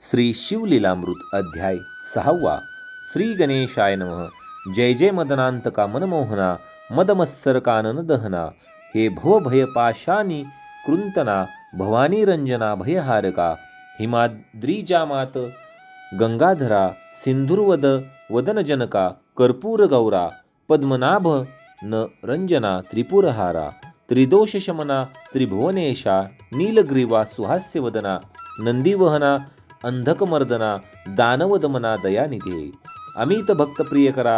श्री शिवलीलामृत अध्याय 6. श्री गणेशाय नमः. जय जय मदनांतका मनमोहना मदमत्सर कानन दहना. हे भवभयपाशानी कृंतना भवानी रंजना भयहारका. हिमाद्रीजा मात गंगाधरा सिंधुर्वद वदनजनका कर्पूर गौरा पद्मनाभ न रंजना त्रिपुरहारा. त्रिदोषशमना त्रिभुवनेशा नीलग्रीवा सुहास्यवदना नंदीवहना अंधकमर्दना दानवदमना दयानिधे. अमित भक्तप्रियकरा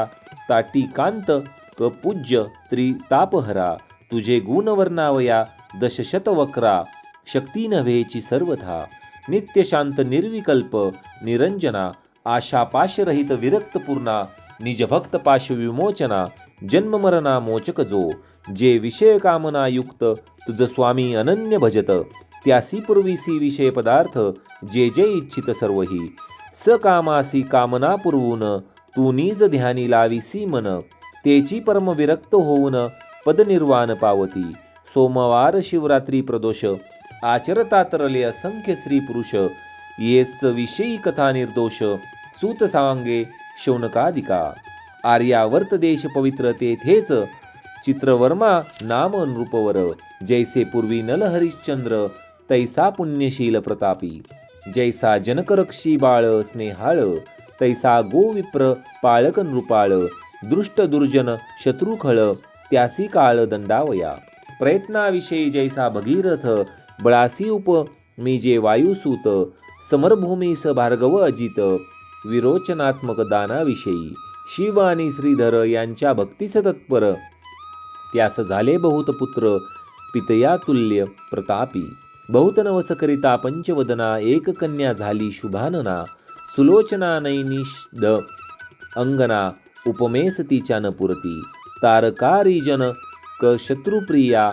ताटिकांत कपूज्य त्रितापहरा. तुझे गुणवर्णावया दशशतवक्रा शक्ती नव्हेची सर्वथा. नित्यशांत निर्विकल्प निरंजना आशापाशरहित विरक्तपूर्णा निजभक्त पाश विमोचना जन्ममरणा मोचक जो. जे विषय कामना युक्त तुझ स्वामी अनन्य भजत. त्यासी पूर्वीसी विषय पदार्थ जे जे इच्छित सर्वही. सकामासी कामना पुरवून तू निज ध्यानी लाविसी मन. तेची परम विरक्त होऊन पदनिर्वाण पावती. सोमवार शिवरात्री प्रदोष आचरता तरले असंख्य स्त्री पुरुष. येच विषयी कथा निर्दोष सूत सांगे शौनकादिका. आर्यावर्त देश पवित्र तेथेच चित्रवर्मा नाम नृपवर. जैसे पूर्वी नलहरिश्चंद्र तैसा पुण्यशील प्रतापी. जैसा जनकरक्षी बाळ स्नेहाळ तैसा गोविप्र पाळक नृपाळ. दृष्ट दुर्जन शत्रुखळ त्यासी काळ दंडावया. प्रयत्नाविषयी जैसा भगीरथ बळासी उप मी जे वायुसूत. समरभूमीस भार्गव अजित विरोचनात्मक दानाविषयी. शिव आणि श्रीधर यांच्या भक्तीस तत्पर. त्यास झाले बहुत पुत्र पितया तुल्य प्रतापी. बहुत नवस करिता पंचवदना एक कन्या झाली शुभानना. सुलोचना नैनिषद अंगना उपमेस तिच्या न पुरती. तारकारिजन क शत्रुप्रिया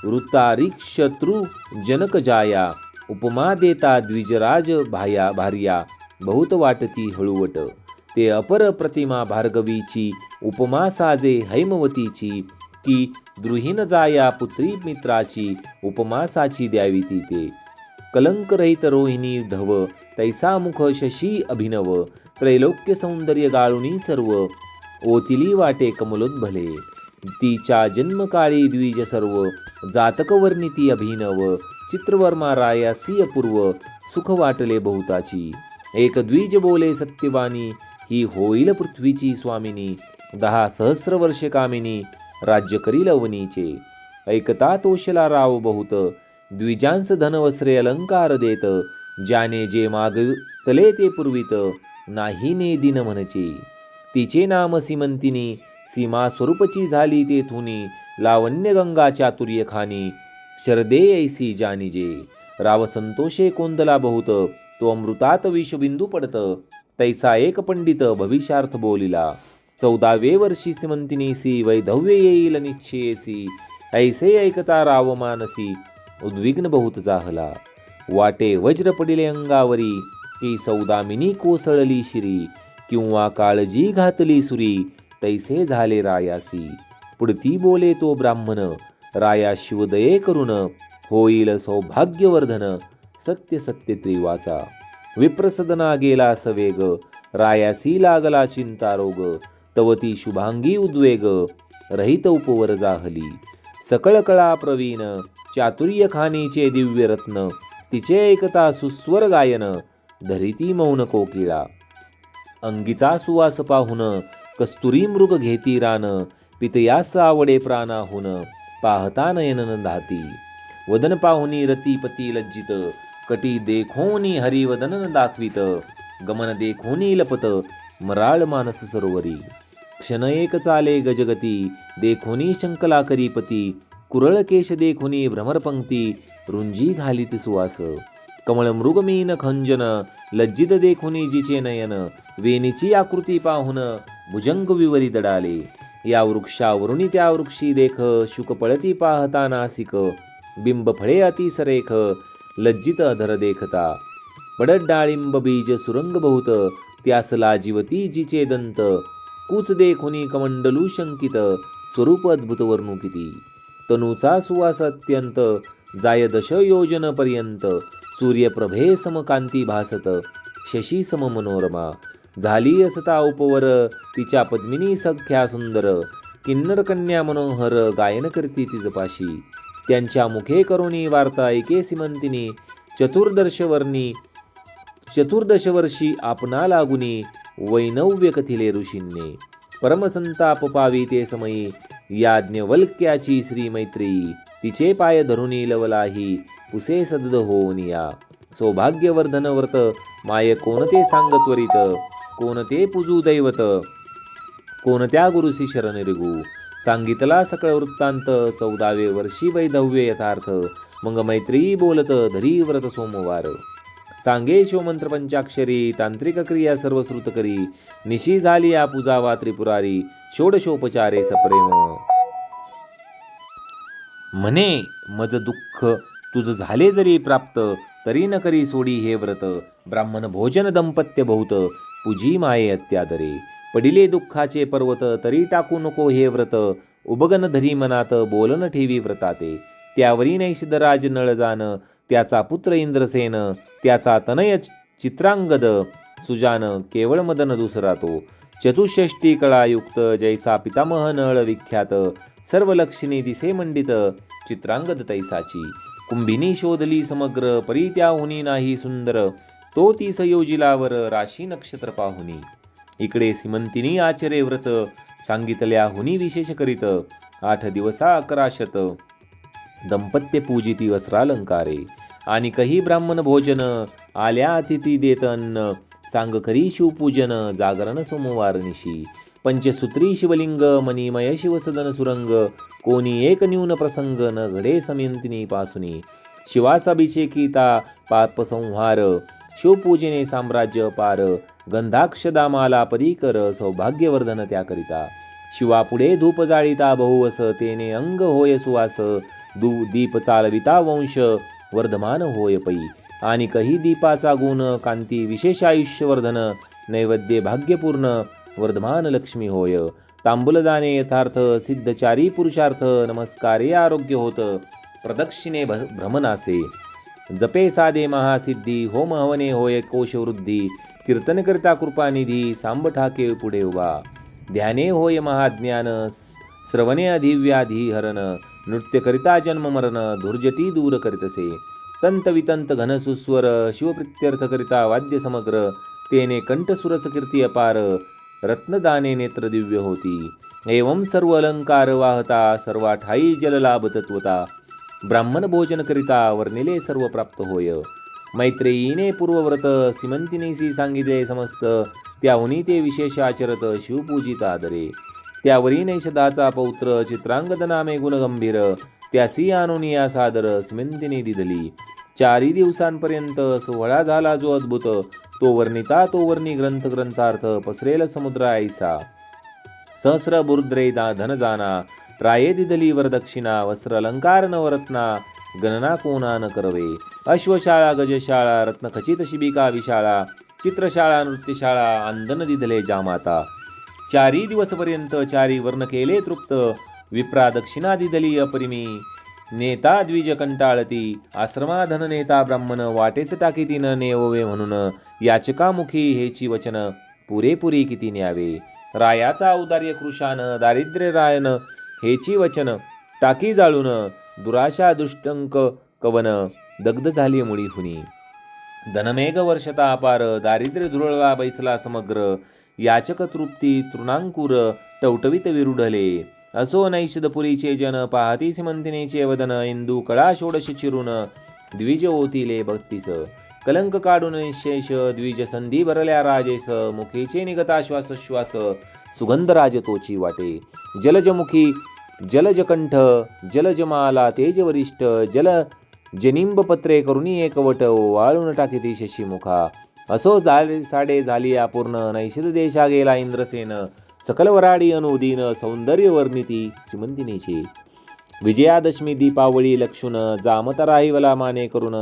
वृत्तारिक्षत्रु जनक जाया. उपमा देता द्विजराज भार्या बहुत वाटती हळुवट. ते अपर प्रतिमा भार्गवीची उपमा साजे हैमवतीची. की द्रुहीन जाया पुत्री मित्राची उपमा साची द्यावी ती ते. कलंकरहित रोहिणी धव तैसा मुख शशी अभिनव. त्रैलोक्य सौंदर्य गाळुनी सर्व ओतिली वाटे कमलोद्भले. तिच्या जन्मकाळी द्विज सर्व जातक वर्णिती अभिनव. चित्रवर्मा रायासी अपूर्व सुख वाटले बहुताची. एक द्विज बोले सत्यवानी ही होईल पृथ्वीची स्वामिनी. 10 सहस्र वर्षे कामिनी राज्य करील अवनीचे. ऐकता तोषला राव बहुत द्विजांस धनवस्त्रे अलंकार देत. ज्याने जे मागतले ते पुरवित नाही ने दिन म्हणचे. तिचे नाम सीमंतिनी सीमा स्वरूपची झाली तेथुनी. लावण्य गंगा चातुर्य खानी शरदे ऐसी जानिजे. राव संतोषे कोंदला बहुत तो अमृतात विषबिंदू पडत. तैसा एक पंडित भविष्यार्थ बोलिला. 14वे वर्षी सीमंतिनीसी वैधव्य येईल निश्चयेसी. ऐसे ऐकता राव मानसी उद्विग्न बहुत जाहला. वाटे वज्र पडिले अंगावरी की सौदामिनी कोसळली शिरी. किंवा काळजी घातली सुरी तैसे झाले रायासी. पुढती बोले तो ब्राह्मण राया शिवदये करुण. होईल सौभाग्यवर्धन सत्य सत्य त्रिवाचा. विप्रसदना गेला सवेग रायासी लागला चिंता रोग. तवती शुभांगी उद्वेग रहित उपवर जाहली. सकळ कळा प्रवीण चातुर्य खानीचे दिव्य रत्न. तिचे ऐकता सुस्वर गायन धरिती मौन कोकिळा. अंगीचा सुवास पाहुन कस्तुरी मृग घेती रान. पितयास आवडे प्राणाहुन पाहता नयन दाती. वदन पाहुनी रतिपती लज्जित कटी देखोनी हरिवदन दाखवित. गमन देखोनी लपत मराळ मानस सरोवरी. क्षण एक चाले गजगती देखोनी शंकला करीपती. कुरळ केश देखोनी भ्रमरपंक्ती रुंजी घालित सुवास. कमळ मृगमीन खंजन लज्जित देखोनी जिचे नयन. वेणीची आकृती पाहुन भुजंग विवरी दडाले. या वृक्षावरुणी त्या वृक्षी देख शुक पळती पाहता नासिक. बिंब फळे अतिसरेख लज्जित अधर देखता. पडत डाळिंब बीज सुरंग बहुत त्यास लाजिवती जिचे दंत. कुच देखुनी कमंडलू शंकित स्वरूप अद्भुत वर्णुकिती. तनुचा सुवास अत्यंत जाय 10 योजन पर्यंत. सूर्यप्रभे समकांती भासत शशी सम मनोरमा. झाली असता उपवर तिच्या पद्मिनी सख्या सुंदर. किन्नर कन्या मनोहर गायन करती तिजपाशी. त्यांच्या मुखे करुणी वार्ता ऐके सीमंतिनी. चतुर्दश वर्षी आपणा लागुनी वैनव्य कथिले ऋषींनी. परमसंताप पावी ते समयी याज्ञवल्क्याची श्री मैत्री. तिचे पाय धरुनी लवलाही पुसे सदद होनिया. सौभाग्यवर्धन व्रत माय कोणते सांग त्वरित. कोणते पूजू दैवत कोणत्या गुरुसी शरण रिगू. सांगितला सकळ वृत्तांत 14वे वर्षी वैधव्य यथार्थ. मग मैत्री बोलत धरी व्रत सोमवार. सांगे शिवमंत्र पंचाक्षरी तांत्रिक क्रिया सर्व श्रुत करी. निशी झाली या पूजावा त्रिपुरारी षोडशोपचारे सप्रेम. म्हणे मज दुःख तुझ झाले जरी प्राप्त तरी न करी सोडी हे व्रत. ब्राह्मण भोजन दंपत्य बहुत पूजी माये अत्यादरे. पडिले दुःखाचे पर्वत तरी टाकू नको हे व्रत. उबगन धरी मनात बोलन ठेवी व्रताते. त्यावरी नैषधराज नळ जान त्याचा पुत्र इंद्रसेन. त्याचा तनय चित्रांगद सुजान केवळ मदन दुसरा तो. चतुष्षष्टी कळायुक्त जैसा पितामह नळ विख्यात. सर्व लक्षणी दिसे मंडित चित्रांगद तैसाची. कुंभिनी शोधली समग्र परी त्याहुनी नाही सुंदर. तो ती संयोजिलावर राशी नक्षत्र पाहुनी. इकडे सीमंतिनी आचरे व्रत सांगितल्या हुनी विशेष करीत. 8 दिवसा 11 शत दंपत्य पूजिती वस्त्रालंकारे. आणि कही ब्राह्मण भोजन आल्या अतिथी देत अन्न. सांग करी शिवपूजन जागरण सोमवार निशी. पंचसूत्री शिवलिंग मणिमय शिवसदन सुरंग. कोणी एक न्यून प्रसंग न घडे समयंतिनी पासुनी. शिवासाभिषेकीता पापसंहार शिवपूजने साम्राज्य पार. गंधाक्षदामाला परीकर सौभाग्यवर्धन त्याकरिता. शिवापुढे धूप जाळीता बहुवस तेने अंग होय सुवास. दीप चालविता वंश वर्धमान होय पै. आणि कही दीपाचा गुण कांती विशेष आयुष्यवर्धन. नैवेद्य भाग्यपूर्ण वर्धमान लक्ष्मी होय. तांबूलदाने यथार्थ सिद्धचारी पुरुषार्थ. नमस्कारे आरोग्य होत प्रदक्षिणे भ्रमनासे. जपे साधे महासिद्धी होम हवने होय कोशवृद्धी. कीर्तन करता कृपानिधी सांब ठाके पुढे उभा. ध्याने होय महाज्ञान श्रवणे अधिव्याधी हरण. नृत्य करिता जन्म मरण धुर्जटी दूर करीतसे. तंत वितंत घन सुस्वर शिवप्रित्यर्थ करिता वाद्य समग्र. तेने कंठ सुरस कीर्ती अपार रत्नदाने नेत्र दिव्य होती. एवं सर्व अलंकार वाहता सर्वा ठाई जललाभ तत्वता. ब्राह्मण भोजन करिता वर्णिले सर्व प्राप्त होय. मैत्रेयीने पूर्वव्रत सीमंतिनीसी सांगितले समस्त. त्याहुनी ते विशेष आचरत शिवपूजित आदरे. त्यावरी नैषधाचा पौत्र चित्रांगद नामे गुणगंभीर. त्यासी आणुनिया सादर सीमंतिनी दिधली. 4 दिवसांपर्यंत सोहळा झाला जो अद्भुत. तो वर्णिता तो वर्णी ग्रंथ ग्रंथार्थ पसरेल समुद्र ऐसा. सहस्र बुर्द्रे धन जाना. राये दिधली वरदक्षिणा. वस्त्र अलंकार नवरत्ना गणना कोणा न करवे. अश्वशाळा गजशाळा रत्नखचित शिबिका विशाळा. चित्रशाळा नृत्यशाळा आंदन दिधले जामाता. 4 दिवसपर्यंत 4 वर्ण केले तृप्त. विप्रा दक्षिणा दिधली अपरिमी. नेता द्विज कंटाळती. आश्रमा धन नेता ब्राह्मण वाटेच टाकीती न नेववे म्हणून. याचकामुखी हेची वचन पुरेपुरी किती न्यावे. रायाचा औदार्य कृशान दारिद्र्य रायन हेची वचन टाकी जाळून. दुराशा दुष्टंक कवन दग्ध झाली मुळी हुनी. धनमेघ वर्षता अपार दारिद्र्य धुरळवा बैसला समग्र. याचक तृप्ती तृणांकुर टवटवीत विरुढले. असो नैषधपुरीचे जन पाहती सीमंतिनीचे वदन. इंदू कळा षोडश चिरून द्विज ओतिले 32. कलंक काढून निशेष द्विज संधी भरल्या राजेश. मुखीचे निगता श्वास श्वास सुगंध राज तोची वाटे. जलजमुखी जलजकंठ जलजमाला तेजवरिष्ठ. जल जनिंब पत्रे करुणी एकवट वाळून टाकीती शशीमुखा. असो साडे झाली अपूर्ण नैषध देशा गेला इंद्रसेन. सकल वराडी अनुदीन सौंदर्य वर्णिती सीमंतिनीची. विजयादशमी दीपावळी लक्षून जामता राहिवला माने करून.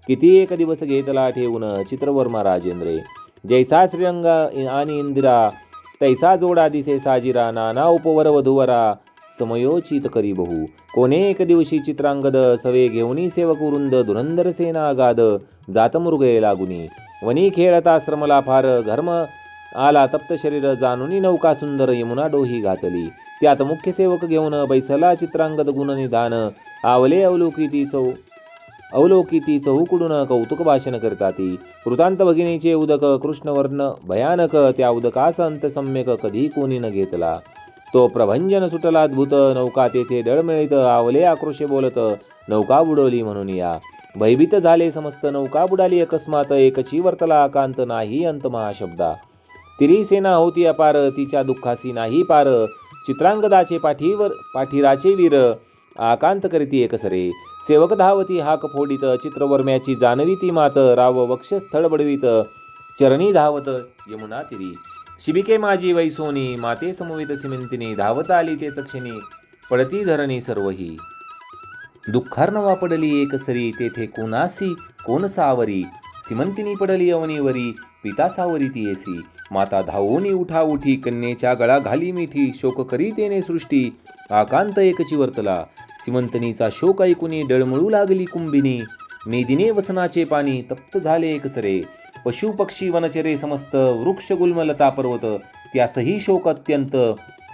किती एक दिवस घेतला ठेवून चित्रवर्मा राजेंद्रे. जैसा श्रीरंग आणि इंदिरा तैसा जोडा दिसे साजिरा. नाना उपवर वधूवरा समयोचित करी बहु. कोणे एक दिवशी चित्रांगद सवे घेऊनी सेवक वृंद. धुरंधर सेना अगाध जात मृगये लागुनी. वनी खेळता श्रमला फार घर्म आला तप्त शरीर जाणुनी नौका सुंदर यमुना डोही घातली. त्यात मुख्य सेवक घेऊन बैसला चित्रांगद गुण निदान. आवले अवलोकिती चहूकडून कौतुक भाषण करताती. कृतांत भगिनीचे उदक कृष्णवर्ण भयानक, त्या उदकाचा अंत सम्यक कधी कोणी न घेतला. तो प्रभंजन सुटला अद्भुत, नौका तेथे डळमळीत. आवले आक्रोशे बोलत नौका बुडवली म्हणून या. भयभीत झाले समस्त नौका बुडाली अकस्मात. एकची वर्तला कांत नाही अंत महाशब्दा. तिरी सेना होती अपार, तिच्या दुःखासी नाही पार. चित्रांगदाचे पाठीराचे वीर आकांत करीती एकसरे. सेवक धावती हाक फोडीत, चित्रवर्म्याची जानवी ती मात. राव वक्षस्थळ बडवीत, चरणी धावत यमुना तिरी. शिबिके माझी वैसोनी, माते समवित सिमिंतिनी. धावत आली ते क्षणी, पडती धरणी सर्वही. दुःखार्णवा पडली एकसरी, तेथे कोणासी कोण सावरी. सिमंतिनी पडली अवनीवरी, पिता सावरी ती येसी. माता धावोनी उठा उठी, कन्येच्या गळा घाली मिठी. शोक करी तेने सृष्टी, आकांत एकची वर्तला. सिमंतनीचा शोक ऐकुनी डळमळू लागली कुंभिनी. मेदिने वसनाचे पाणी, तप्त झाले एकसरे. पशु पक्षी वनचरे समस्त, वृक्ष गुल्मलता पर्वत. त्यासही शोक अत्यंत,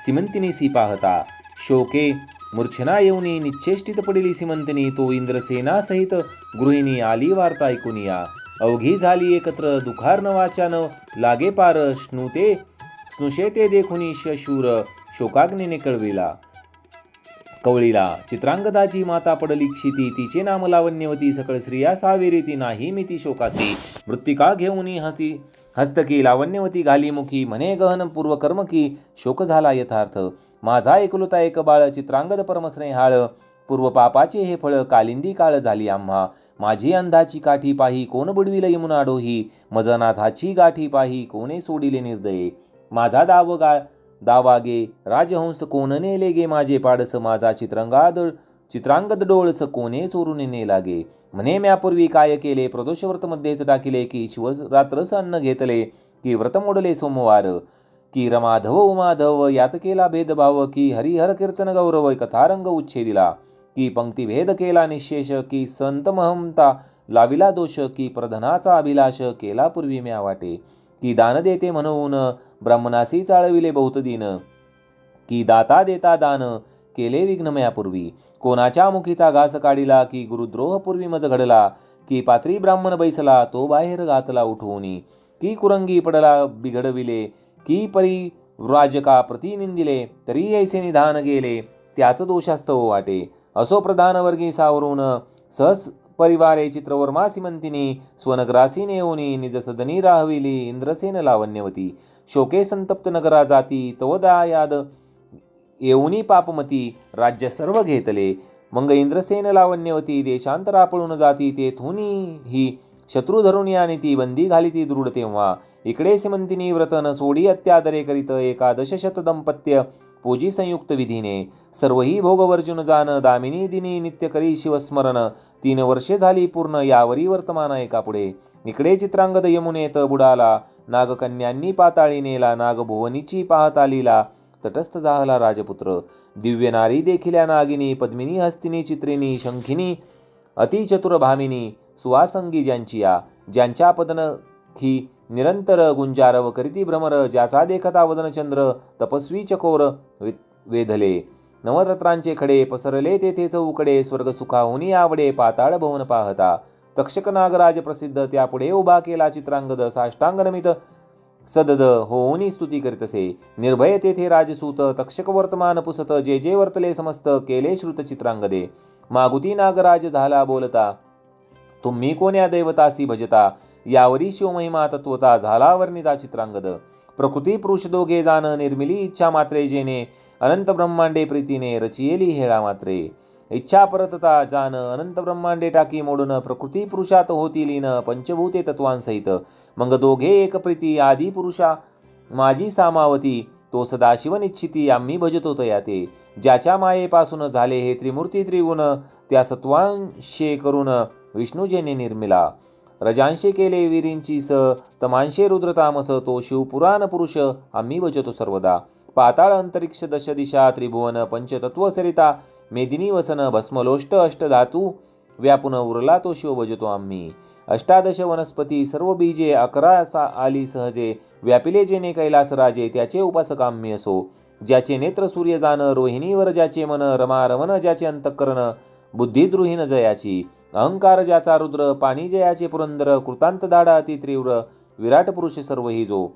सिमंतिनीसी पाहता. शोके मूर्छना येऊनी निश्चेष्टित पडली सिमंतिनी. तो इंद्रसेना सहित गृहिणी आली वार्ता ऐकुनिया. अवघी झाली एकत्र, दुःखार्णवाच्या न लागे पार. स्नुषे ते देखुनी शूर, शोकाग्नीने कवळीला. चित्रांगदाची माता पडली क्षिती, तिचे नाम लावण्यवती. सकळ स्त्रिया सावेरी ती नाही मिती शोकासी. मृत्तिका घेऊनी हस्तकी, लावण्यवती घाली मुखी. म्हणे गहन पूर्वकर्म की, शोक झाला यथार्थ. माझा एकुलता एक बाळ, चित्रांगद परमस्नेहाळ. पूर्व पापाचे हे फळ, कालिंदी काळ झाली आम्हा. माझी अंधाची काठी पाही, कोण बुडविल यमुना डोही. मजनाथाची गाठी पाही, कोणे सोडिले निर्दये. माझा दावागे राजहंस, कोण नेले गे माझे पाडस. माझा चित्रांगद डोळस, कोणे चोरून ने लागे. म्हणे म्यापूर्वी काय केले, प्रदोष व्रत मध्येच टाकिले. की शिवरात्रस अन्न घेतले, की व्रत मोडले सोमवार. की रमाधव उमाधव यात केला भेदभाव. की हरिहर कीर्तन गौरव, कथारंग उच्छेदिला. की पंक्तिभेद केला निशेष. की संत महमता लाविला दोष. की प्रधनाचा अभिलाष केला पूर्वी म्या वाटे. की दान देते म्हणून ब्राह्मणासी चाळविले बहुत दिन. की दाता देता दान केले विघ्न म्यापूर्वी. कोणाच्या मुखीचा घास काढिला. की गुरुद्रोह पूर्वी मज घडला. की पात्री ब्राह्मण बैसला, तो बाहेर घातला उठवूनी. की कुरंगी पडला बिघडविले. की परिव्राजका प्रतिनिंदिले, तरी ऐसे निधान गेले. त्याच दोषास्तव वाटे. असो प्रधानवर्गी सावरून, सहस परिवारे चित्रवर्मा सिमंतिनी. स्वनगरासी नेऊनी, निज सदनी राहविली इंद्रसेन लावण्यवती. शोके संतप्त नगरा जाती, तवदायाद येऊनी पापमती. राज्य सर्व घेतले, मग इंद्रसेन लावण्यवती. देशांतरा पळून जाती, तेथुनी ही शत्रू धरून यानी ती. बंदी घाली ती दृढ तेव्हा. इकडे सिमंतिनी व्रतन सोडी अत्यादरे करीत. 11 दंपत्य पूजी संयुक्त विधीने. सर्वही भोगवर्जुन जान, दामिनी दिनी नित्य करी शिवस्मरण. 3 वर्षे झाली पूर्ण, यावरी वर्तमान एका पुढे. इकडे चित्रांगद यमुनेत बुडाला, नागकन्यांनी पाताळी नेला. नागभुवनीची पाहता लीला, तटस्थ झाला राजपुत्र. दिव्य नारी देखिल्या नागिनी, पद्मिनी हस्तिनी चित्रिनी शंखिनी अतिचतुर भामिनी. सुवासंगी ज्यांच्या पदनखी निरंतर गुंजारव करीती भ्रमर. ज्याचा देखता वदनचंद्र तपस्वी चकोर वेधले. नवरत्रांचे खडे पसरले तेथे चौकडे. स्वर्ग सुखाहुनी आवडे, पाताळ भवन पाहता. तक्षक नागराज प्रसिद्ध, त्यापुढे उभा केला चित्रांगद. साष्टांग नमित सदद होऊनी स्तुती करीतसे. निर्भय तेथे राजसूत, तक्षक वर्तमान पुसत. जे जे वर्तले समस्त, केले श्रुत चित्रांगदे. मागुती नागराज झाला बोलता, तुम्ही कोण्या दैवतासी भजता. यावरी शिवमहिमा तत्वता, झाला वर्णिता चित्रांगद. प्रकृती पुरुष दोघे जाण, निर्मिली इच्छा मात्रे जेने. अनंत ब्रह्मांडे प्रीतीने, रचियेली हेळा मात्रे. इच्छा परतता जाण, अनंत ब्रह्मांडे टाकी मोडून. प्रकृती पुरुषात होती लीन, पंचभूते तत्वांसहित. मग दोघे एक प्रीती, आदी पुरुषा माझी सामावती. तो सदाशिव निश्चिती, आम्ही भजतो तया ते. ज्याच्या मायेपासून झाले हे त्रिमूर्ती त्रिगुण. त्या सत्वांशे करून विष्णुजेने निर्मिला. रजांशे केले वीरींची स, तमांशे रुद्रतामस. तो शिवपुराण पुरुष, आम्ही भजतो सर्वदा. पाताळ अंतरिक्ष दश दिशा, त्रिभुवन पंचतत्व सरिता. मेदिनी वसन भस्मलोष्ट अष्टधातू व्यापून. उरला तो शिव भजतो आम्ही. अष्टादश वनस्पती सर्व बीजे 11 आली सहजे, व्यापिले जेने कैलास राजे त्याचे उपासकाम्य असो. ज्याचे नेत्र सूर्य जाण, रोहिणीवर ज्याचे मन, रमा रमण ज्याचे अंतःकरण, बुद्धिद्रुहीन जयाची, अहंकार ज्याचा रुद्र, पाणी जयाचे पुरंदर, कृतांत दाडा अति तीव्र, विराट पुरुष सर्व ही जो.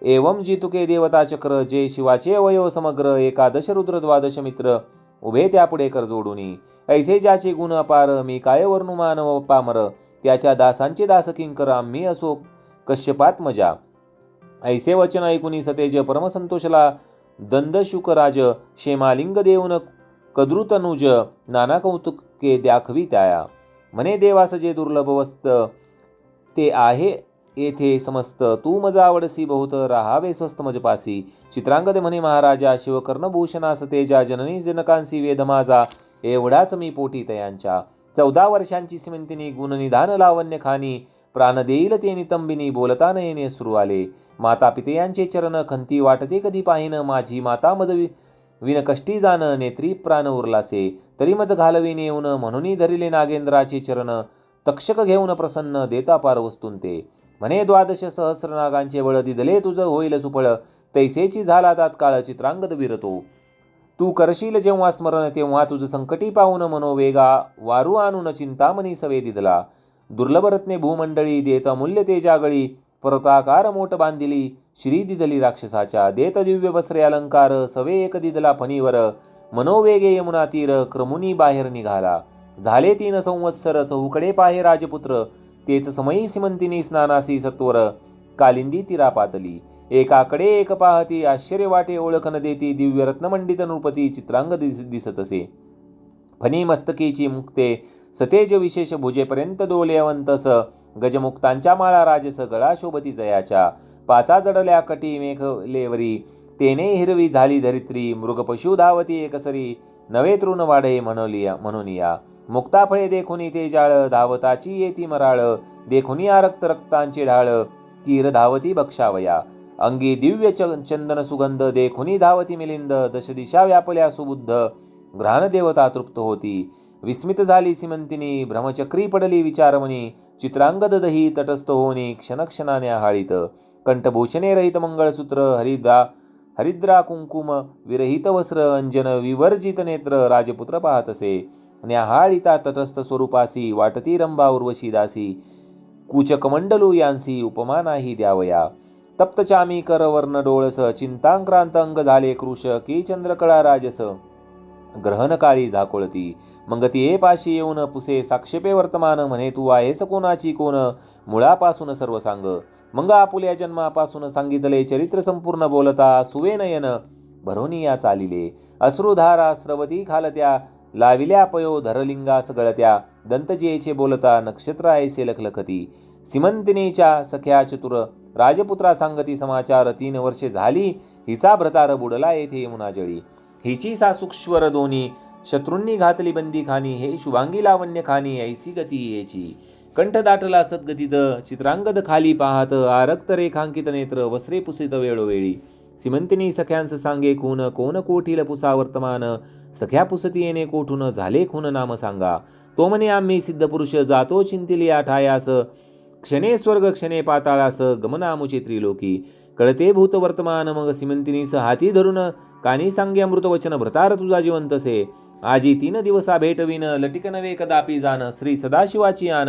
एवं जितुके देवता चक्र, जे शिवाचे अवयव समग्र, एकादश रुद्र द्वादश मित्र, उभे त्यापुढे कर जोडुनी. ऐसे ज्याचे गुण अपार, मी काय वर्णू मानव पामर, त्याच्या दासांचे दास किंकर, आम्ही असो कश्यपात मजा. ऐसे वचन ऐकुनी सतेज परमसंतोषला दंदशुकराज, क्षेमालिंग देऊन कद्रुतनुज, नाना कौतुके दाखवी त्याया. म्हणे देवास जे दुर्लभ वस्त, ते आहे येथे समस्त, तू मज आवडसी बहुत, राहावे स्वस्त मजपासी. चित्रांगद म्हणे महाराजा, शिवकर्णभूषणास तेजा, जननी जनकांसी वेद माझा, एवढाच मी पोटी तयांच्या. 14 वर्षांची सिमंतिनी, गुणनिधान लावण्य खानी, प्राण देईल ते नितंबिनी, बोलता न येणे सुरू आले. माता पितयांचे चरण, खंती वाटते कधी पाहिन, माझी माता मज विनकष्टी जाण, नेत्री प्राण उरलासे, तरी मज घालवीन येऊन, म्हणून धरिले नागेंद्राचे चरण, तक्षक घेऊन प्रसन्न, देता पार वस्तून ते. म्हणे 12 सहस्र नागांचे बळ, दिदले तुझ होईल सुफळ, तैसेची झाला तात्काळ चित्रांगद विरतो. तू करशील जेव्हा स्मरण, तेव्हा तुझ संकटी पाहून मनोवेगा, वारू आणून चिंतामणी सवे दिदला. दुर्लभ रत्ने भूमंडळी, देत अमूल्य तेजागळी, परताकार मोठ बांधिली, श्री दिदली राक्षसाच्या, देत दिव्य वस्त्रे अलंकार, सवे एक दिदला फणीवर, मनोवेगे यमुना तीर, क्रमुनी बाहेर निघाला. झाले 3 संवत्सर, चहूकडे पाहे राजपुत्र, तेच समयी सिमंतिनी स्नानासी सत्वर, कालिंदी तिरा पातली. एकाकडे एक पाहती, आश्चर्य वाटे ओळख न देती, दिव्य रत्नमंडित नृपती, चित्रांग दिसत असे. फणी मस्तकीची मुक्ते, सतेज विशेष भुजेपर्यंत डोले अवंतस, गजमुक्तांच्या माळा राजस, गळा शोभती जयाच्या. 5 जडल्या कटी मेघलेवरी, तेने हिरवी झाली धरित्री, मृग पशु धावती एकसरी, नवे तृण वाढे म्हणून या. मुक्ता फळे देखुनी ते जाळ, धावताची येती मराळ, देखुनी रक्त रक्तांचे ढाळ, तीर धावती बक्षावया. अंगी दिव्य चंदन सुगंध, देखुनी धावती मिलिंद, दशदिशा व्यापल्या सुबुद्ध, घ्राण देवता तृप्त होती. विस्मित झाली सिमंतिनी, भ्रमचक्री पडली विचारमणी, चित्रांगद दही तटस्थ होनी, क्षणक्षणाने हाळीत. कंठभूषणे रहित मंगळसूत्र, हरिद्रा कुंकुम विरहित वस्त्र, अंजन विवर्जित नेत्र, राजपुत्र पाहत असे. न्याहाळिता तटस्थ स्वरूपासी, वाटती रंभा उर्वशी दासी, कुचकमंडलू यांसी उपमा नाही द्यावया. तप्त चामी कर वर्ण डोळस, चिंतांक्रांत अंग झाले कृश, की चंद्रकळा राजस, ग्रहण काळी झाकोळती. मग ती पाशी येऊन पुसे साक्षेपे वर्तमान, म्हणे तू आहेस कोणाची कोण, मुळापासून सर्व सांग. मग आपुल्या जन्मापासून सांगितले चरित्र संपूर्ण, बोलता सुवे नयन भरोनिया चालिले. अश्रुधारा स्रवती खालत्या, लाविल्या पयो धरलिंगास गळत्या, दंतजेचे बोलता नक्षत्र ऐसे लखलखती. सिमंतिनीच्या सख्या चतुर, राजपुत्रा सांगती समाचार, 3 वर्षे झाली हिचा भ्रतार बुडला येथे यमुनाजळी. हिची सासूक्ष्वर दोन्ही, शत्रूंनी घातली बंदी खानी, हे शुभांगी लावण्य खानी, ऐसी गती येची. कंठ दाटला सद्गतीत, चित्रांगद खाली पाहत, आरक्त रेखांकित नेत्र, वस्त्रे पुसित वेळोवेळी. सिमंतिनी सख्यांस सांगे खून, कोण कोठील पुसा वर्तमान, सख्या पुसती येणे कोठून, झाले खून नाम सांगा. तो म्हणे आम्ही सिद्ध पुरुष, जातो चिंतिली आठायास, क्षणे स्वर्ग क्षणे पाताळास, गमनामुचे त्रिलोकी. कळते भूत वर्तमान, मग सिमंतिनीस हाती धरून, कानी सांगे अमृतवचन, भ्रतार तुझा जिवंतसे. आजी 3 दिवसा भेटविन, लटिक नवे कदापि जाण, श्री सदाशिवाची आन,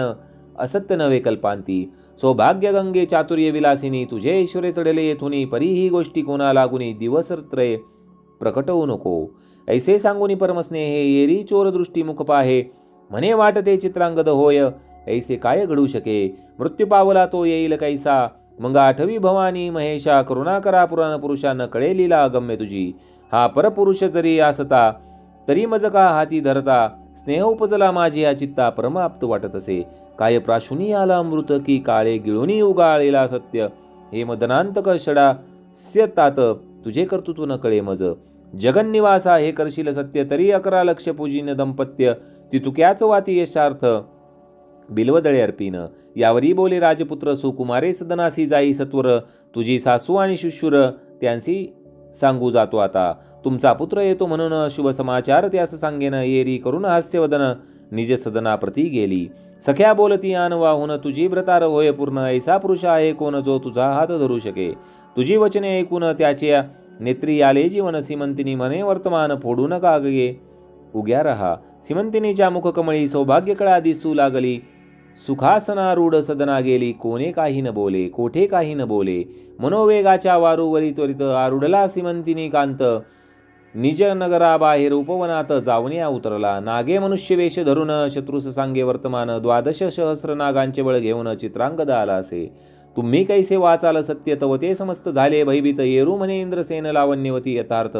असत्य नवे कल्पांती. सौभाग्य गंगे चातुर्य विलासिनी, तुझे ऐश्वर्य चढले येथुनी, परी ही गोष्टी कोणा लागुनी, दिवसत्रय प्रकटवू नको. ऐसे सांगुनी परमस्नेहे, येरी चोर दृष्टी मुख पाहे, म्हणे वाटते चित्रांगद होय, ऐसे काय घडू शके. मृत्यू पावला तो येईल कैसा, मग आठवी भवानी महेशा, करुणा करा पुराण पुरुषा, न कळे लीला अगम्य तुझी. हा परपुरुष जरी असता, तरी मज का हाती धरता, स्नेह उपजला माझी या चित्ता, परमाप्त वाटत असे. काय प्राशुनी आला अमृत, की काळे गिळुनी उगाळलेला सत्य. हे मदनांतक षडास्यतात, तुझे कर्तृत्व न कळे मज. जगन्निवासा हे करशील सत्य, तरी 11 लक्ष पूजिन दंपत्य, ती तुक्याच वाती यशार्थ बिल्वदळे अर्पिन. यावरी बोले राजपुत्र, सुकुमारे सदनासी जाई सत्वर, तुझी सासू आणि शुश्रूर त्यांसी सांगू जातो आता. तुमचा पुत्र येतो म्हणून शुभ समाचार त्यास सांगेन, येरी करून हास्यवदन निज सदना प्रती गेली. सख्या बोलती आन वाहून तुझी व्रतार होय पूर्ण. ऐसा पुरुष आहे कोण जो तुझा हात धरू शके. तुझी वचने ऐकून त्याच्या नेत्री आले जीवन. सीमंतिनी मने वर्तमान फोडू नका गे उग्या रहा. सीमंतिनीच्या मुखकमळी सौभाग्य कळा दिसू लागली. सुखासनारूढ सदना गेली. कोणे काही न बोले कोठे काही न बोले. मनोवेगाच्या वारूवरी त्वरित आरुडला सीमंतिनी कांत. निज नगराबाहेर उपवनात जावण्या उतरला. नागे मनुष्य वेश धरून शत्रुस सांगे वर्तमान. 12 सहस्र नागांचे बळ घेऊन चित्रांगद आला असे. तुम्ही कैसे वाचाल सत्य तव ते समस्त झाले भयभीत. येरू म्हणे इंद्रसेन लावण्यवती यथार्थ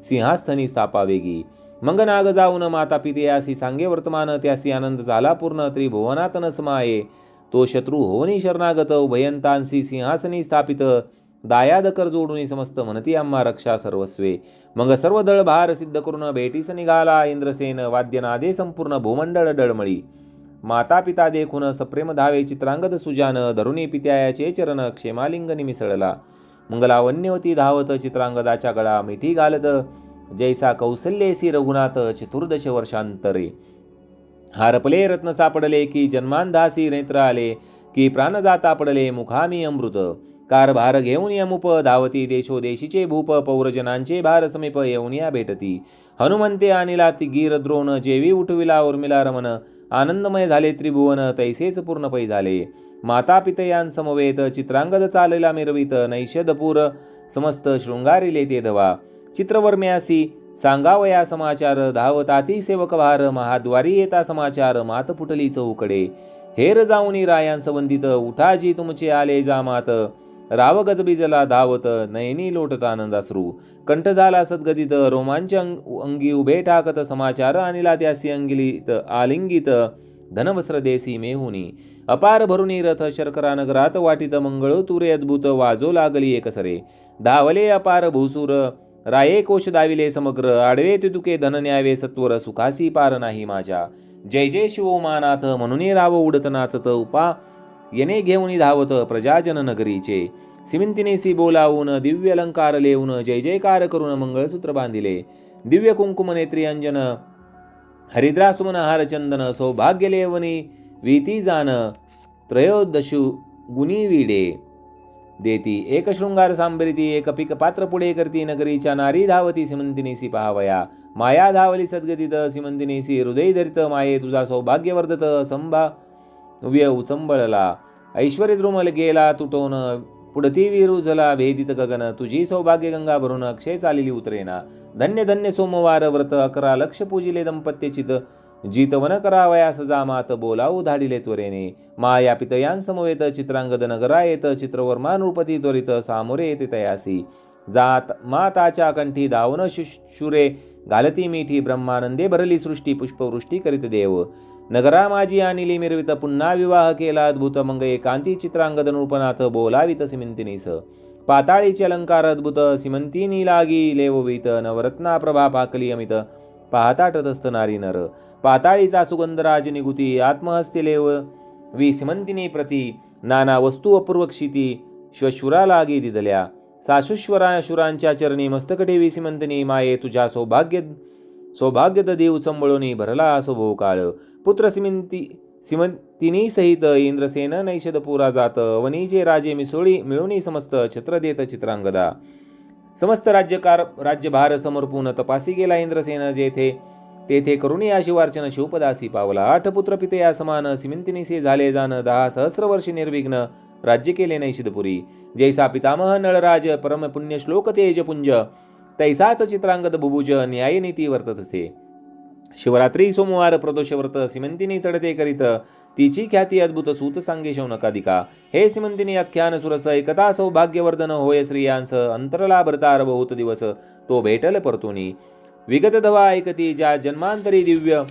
सिंहास्थनी स्थापावेगी. मग नाग जाऊन माता पितेयासी सांगे वर्तमान. त्यासी आनंद झाला पूर्ण त्रिभुवनात न समाये. तो शत्रू होनी शरणागत उभयंतांसी सिंहासनी स्थापित. दायाद कर जोडून समस्त म्हणती आम्हा रक्षा सर्वस्वे. मग सर्व दळ भार सिद्ध करून भेटीस निघाला इंद्रसेन. वाद्यनादे संपूर्ण भूमंडळ डळमळी. माता पिता देखून सप्रेम धावे चित्रांगद सुजान. धरुणी पित्यायाचे चरण क्षेमालिंगनी मिसळला. मंगलावन्यवती धावत चित्रांगदाच्या गळा मिठी घालत. जैसा कौसल्येसी रघुनाथ 14 वर्षांतरे. हारपले रत्न सापडले की जन्मांधासी नेत्र आले. की प्राण जाता पडले मुखामी अमृत. कारभार घेऊन यमुप धावती. देशोदेशीचे भूप पौरजनांचे भार समीप येऊनिया भेटती. हनुमंते आणिला ती गीर द्रोण. जेवी उठविला उर्मिला रमण. आनंदमय झाले त्रिभुवन तैसेच पूर्णपै झाले. माता पितयांसमवेत चित्रांगद चालला मिरवित. नैषदपूर समस्त शृंगारिले ते धवा. चित्रवर्म्यासी सांगावया समाचार. धावताती सेवक भार. महाद्वारी येता समाचार. मात फुटली चौकडे. हेर जाऊनी रायांस वंदित. उठाजी तुमचे आले जामात. राव गजबिजला धावत. नयनी लोटत आनंदाश्रू. कंठ झाला सद्गदित. रोमांच अंगी उभे टाकत. समाचार आणिला त्यासी अंगिलित आलिंगित. धनवस्त्र देसी मेहुनी. अपार भरुनी रथ शर्करा नगरात वाटित. मंगळ तुरे अद्भुत वाजो लागली एकसरे. धावले अपार भूसूर. राये कोश दाविले समग्र. आडवे तुके धन न्यावे सत्वर. सुखासी पार नाही माझ्या. जय जय शिवोमानाथ म्हणून राव उडत नाचत. उपा येणे घेऊन धावत प्रजाजन नगरीचे. सिमिंतिनेसी बोलावून दिव्य अलंकार लेऊन. जय जयकार करून मंगळसूत्र बांधिले. दिव्य कुंकुम नेत्री अंजन. हरिद्रासुमन हार चंदन. सौभाग्य लेवनी वीती जान. त्रयोदशु गुणी विडे देती. एक शृंगार सांबरिती. एक पीक पात्र पुढे करती. नगरीच्या नारी धावती सिमंतिनेसी पाहावया. माया धावली सद्गतीत. सिमंतिनेसी हृदय धरित. माये तुझा सौभाग्यवर्धत संभाव्य उचंबळला. ऐश्वर्य द्रुमल गेला तुटोन. पुढती विरुजला भेदित गगन. तुझी सौभाग्य गंगा भरून अक्षय चालिली उतरेना. धन्य धन्य सोमवार व्रत. 11 लक्ष पूजिले दंपत्यचित. जीतवन करावया सजामात. बोलावू धाडिले त्वरेने. माया पितयांसमवेत चित्रांगद नगरा येत. चित्रवर्मा नृपती त्वरित सामोरे येते तयासी. जात माताच्या कंठी दावण शुरे घालती मिठी. ब्रह्मानंदे भरली सृष्टी. पुष्पवृष्टी करीत देव. नगरा माझी आणिली मिरवित. पुन्हा विवाह केला अद्भुत. मंग एकांती चित्रांगद नृपनाथ बोलावित सिमंतिनीस. पाताळीचे अलंकार अद्भुत. सिमंतिनी लागी लेववित. नवरत्ना प्रभा पाकली अमित. पाहता तटस्थ नारी नर. पाताळीचा सुगंध राज निगुती. आत्महस्ते लेव वि सिमंतिनी प्रती. नाना वस्तू अपूर्व क्षिती. श्वशुरा लागी दिदल्या. साशुश्वराशुरांच्या चरणी मस्तक ठेवी सिमंतिनी. माये तुझ्या सौभाग्य देव चंबळोनी भरला असो भोकाळ. पुत्र सिमंतिनी सहित इंद्रसेन नैषदपुरा जात. वनीचे राजे मिळूनी समस्त छत्र देत चित्रांगदा. समस्त राज्यभार समर्पून तपासी गेला इंद्रसेन. जेथे तेथे करुणी शिवार्चन शिवपदासी पावला. 8 पुत्र पितया समान. सिमंतिनीसे झाले जाण. 10 सहस्र वर्षे निर्विघ्न राज्य केले नैषदपुरी. जैसा पितामह नळराज परम पुण्य श्लोक तेजपुंज. तैसाच चित्रांगद बुभुज न्यायनीती वर्ततसे. शिवरात्री सोमवार प्रदोष व्रत. सिमंतिनी चढते करीत. तिची ख्याती अद्भुत सूत सांगे शौनकादिका. हे सिमंतिनी आख्यान सुरस. एकता सौभाग्यवर्धन होय स्त्रियांस. अंतरला भरतार बहुत दिवस. तो भेटल परतुनी. विगत धवा ऐकती. ज्या जन्मांतरी दिव्य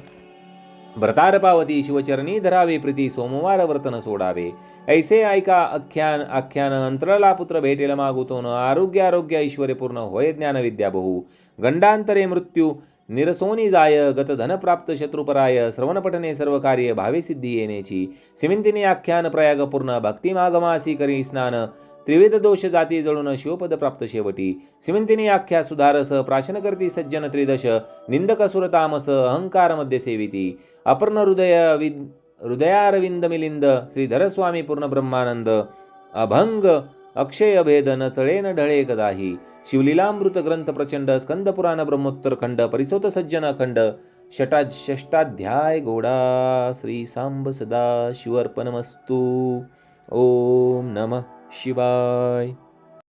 भरतार पावती. शिवचरणी धरावे प्रीती. सोमवार व्रतन सोडावे. ऐसे ऐका आख्यान. अंतरला पुत्र भेटेल मागुतोन. आरोग्य ऐश्वर्यपूर्ण होय ज्ञान विद्या बहु. गंडांतरे मृत्यू निरसोनी जाय. गत धन प्राप्त शत्रुपराय. श्रवण पठने सर्व कार्य भावे सिद्धी येण्याची. सिमंतिनी आख्यान प्रयाग पूर्ण. भक्तिमागमासी करी स्नान. त्रिविध दोष जाती जळून शिवपद प्राप्त शेवटी. सिमंतिनी आख्या सुधारस. प्राशन करती सज्जन त्रिदश. निंदक सुर तामस. अहंकार मध्ये सेविती. अपर्ण हृदय हृदयारविंद मिलिंद श्रीधरस्वामी पूर्ण ब्रह्मानंद अभंग अक्षय अभेद न चळे न ढळे कदाही शिवलीलामृत ग्रंथ प्रचंड स्कंद पुराण ब्रह्मोत्तर खंड परिसोत सज्जन खंड षष्टाध्याय घोडा श्री सांब सदा शिवर्पणमस्तु. ओम नमः शिवाय.